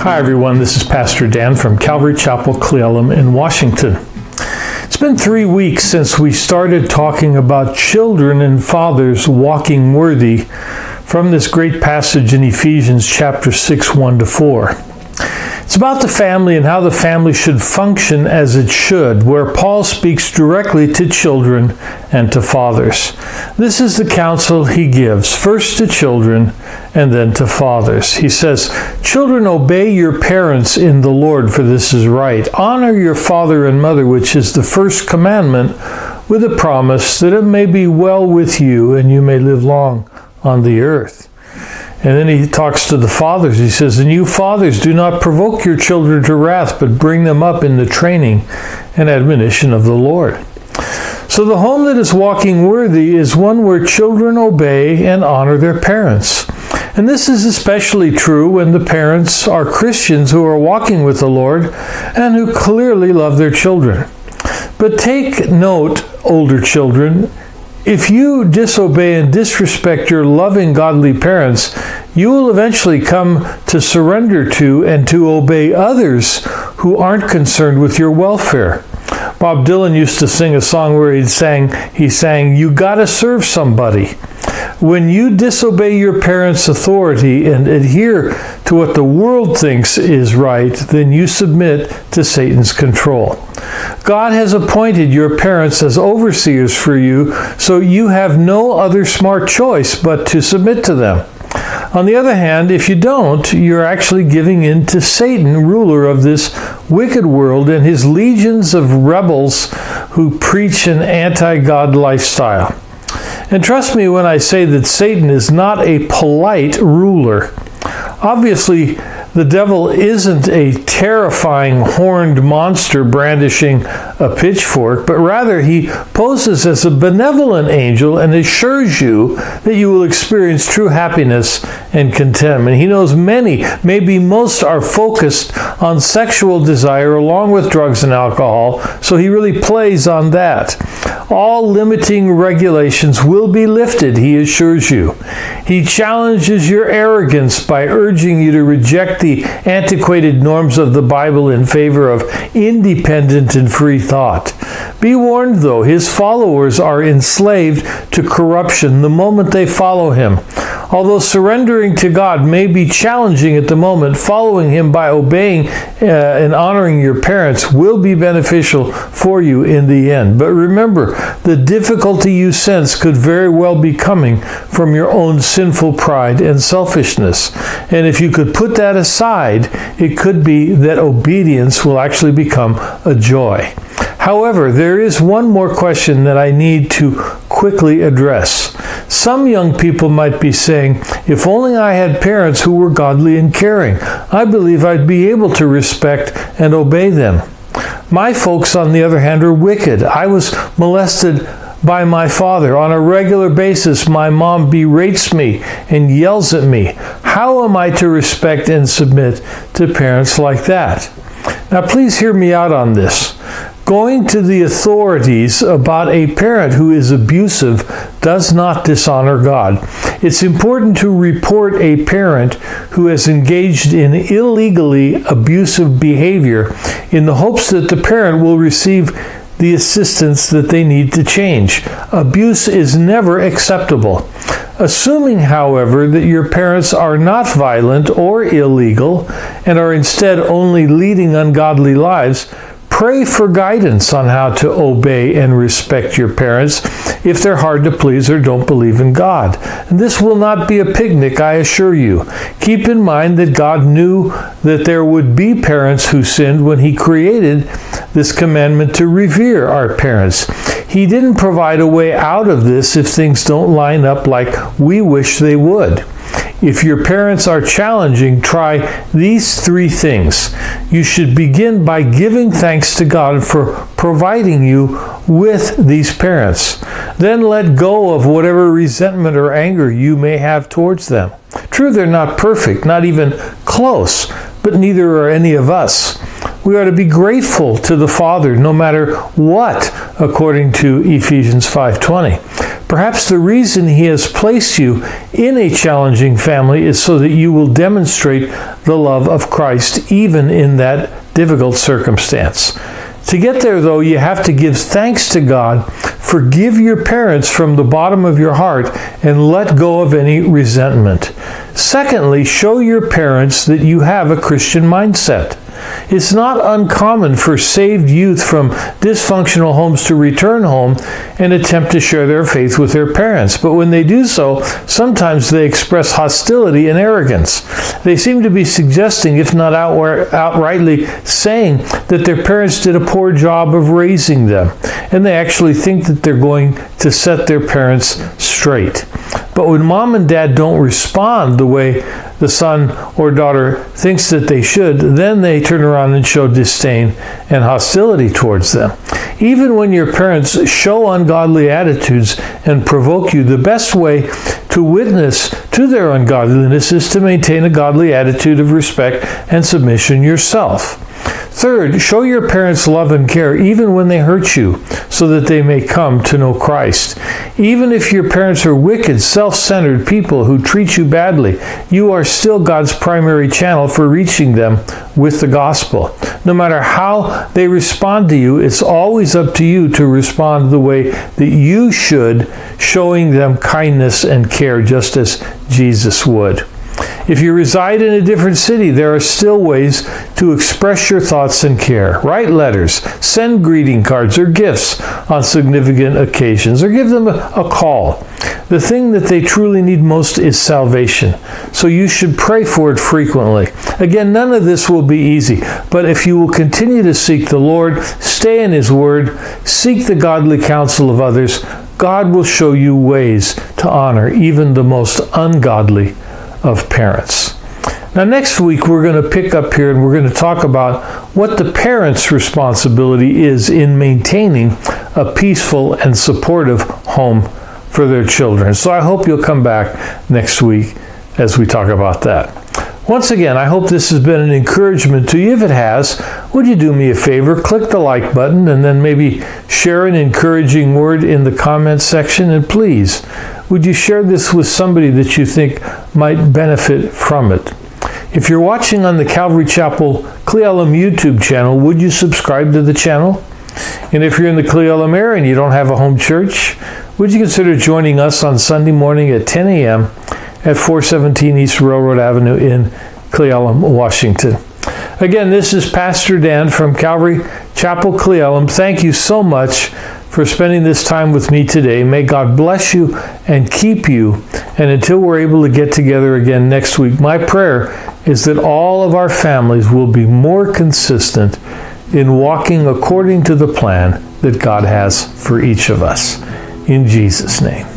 Hi everyone, this is Pastor Dan from Calvary Chapel, Cle Elum in Washington. It's been 3 weeks since we started talking about children and fathers walking worthy from this great passage in Ephesians chapter 6, 1-4. It's about the family and how the family should function as it should, where Paul speaks directly to children and to fathers. This is the counsel he gives, first to children and then to fathers. He says, "Children, obey your parents in the Lord, for this is right. Honor your father and mother, which is the first commandment, with a promise that it may be well with you and you may live long on the earth." And then he talks to the fathers. He says, "And you fathers, do not provoke your children to wrath, but bring them up in the training and admonition of the Lord." So the home that is walking worthy is one where children obey and honor their parents. And this is especially true when the parents are Christians who are walking with the Lord and who clearly love their children. But take note, older children, if you disobey and disrespect your loving, godly parents, you will eventually come to surrender to and to obey others who aren't concerned with your welfare. Bob Dylan used to sing a song where he sang, "You gotta serve somebody." When you disobey your parents' authority and adhere to what the world thinks is right, then you submit to Satan's control. God has appointed your parents as overseers for you, so you have no other smart choice but to submit to them. On the other hand, if you don't, you're actually giving in to Satan, ruler of this wicked world, and his legions of rebels who preach an anti-God lifestyle. And trust me when I say that Satan is not a polite ruler. Obviously, the devil isn't a terrifying horned monster brandishing a pitchfork, but rather he poses as a benevolent angel and assures you that you will experience true happiness and contentment. He knows many, maybe most, are focused on sexual desire along with drugs and alcohol, so he really plays on that. All limiting regulations will be lifted, he assures you. He challenges your arrogance by urging you to reject the antiquated norms of the Bible in favor of independent and free thought. Be warned, though, his followers are enslaved to corruption the moment they follow him. Although surrendering to God may be challenging at the moment, following him by obeying and honoring your parents will be beneficial for you in the end. But remember, the difficulty you sense could very well be coming from your own sinful pride and selfishness. And if you could put that aside, it could be that obedience will actually become a joy. However, there is one more question that I need to quickly address. Some young people might be saying, if only I had parents who were godly and caring, I believe I'd be able to respect and obey them. My folks, on the other hand, are wicked. I was molested by my father. On a regular basis, my mom berates me and yells at me. How am I to respect and submit to parents like that? Now, please hear me out on this. Going to the authorities about a parent who is abusive does not dishonor God. It's important to report a parent who has engaged in illegally abusive behavior in the hopes that the parent will receive the assistance that they need to change. Abuse is never acceptable. Assuming, however, that your parents are not violent or illegal and are instead only leading ungodly lives, pray for guidance on how to obey and respect your parents if they're hard to please or don't believe in God. And this will not be a picnic, I assure you. Keep in mind that God knew that there would be parents who sinned when he created this commandment to revere our parents. He didn't provide a way out of this if things don't line up like we wish they would. If your parents are challenging, try these 3 things. You should begin by giving thanks to God for providing you with these parents. Then let go of whatever resentment or anger you may have towards them. True, they're not perfect, not even close, but neither are any of us. We are to be grateful to the Father no matter what, according to Ephesians 5:20. Perhaps the reason He has placed you in a challenging family is so that you will demonstrate the love of Christ even in that difficult circumstance. To get there, though, you have to give thanks to God. Forgive your parents from the bottom of your heart and let go of any resentment. Secondly, show your parents that you have a Christian mindset. It's not uncommon for saved youth from dysfunctional homes to return home and attempt to share their faith with their parents. But when they do so, sometimes they express hostility and arrogance. They seem to be suggesting, if not outrightly saying, that their parents did a poor job of raising them. And they actually think that they're going to set their parents straight. But when mom and dad don't respond the way the son or daughter thinks that they should, then they turn around and show disdain and hostility towards them. Even when your parents show ungodly attitudes and provoke you, the best way to witness to their ungodliness is to maintain a godly attitude of respect and submission yourself. Third, show your parents love and care even when they hurt you, so that they may come to know Christ. Even if your parents are wicked, self-centered people who treat you badly, you are still God's primary channel for reaching them with the gospel. No matter how they respond to you, it's always up to you to respond the way that you should, showing them kindness and care just as Jesus would. If you reside in a different city, there are still ways to express your thoughts and care. Write letters, send greeting cards or gifts on significant occasions, or give them a call. The thing that they truly need most is salvation, so you should pray for it frequently. Again, none of this will be easy, but if you will continue to seek the Lord, stay in His Word, seek the godly counsel of others, God will show you ways to honor even the most ungodly of parents. Now, next week we're going to pick up here and we're going to talk about what the parents' responsibility is in maintaining a peaceful and supportive home for their children. So I hope you'll come back next week as we talk about that. Once again, I hope this has been an encouragement to you. If it has, would you do me a favor? Click the like button and then maybe share an encouraging word in the comments section. And please, would you share this with somebody that you think might benefit from it? If you're watching on the Calvary Chapel Cle Elum YouTube channel, would you subscribe to the channel? And if you're in the Cle Elum area and you don't have a home church, would you consider joining us on Sunday morning at 10 a.m. at 417 East Railroad Avenue in Cle Elum, Washington? Again, this is Pastor Dan from Calvary Chapel Cle Elum. Thank you so much for spending this time with me today. May God bless you and keep you. And until we're able to get together again next week, my prayer is that all of our families will be more consistent in walking according to the plan that God has for each of us. In Jesus' name.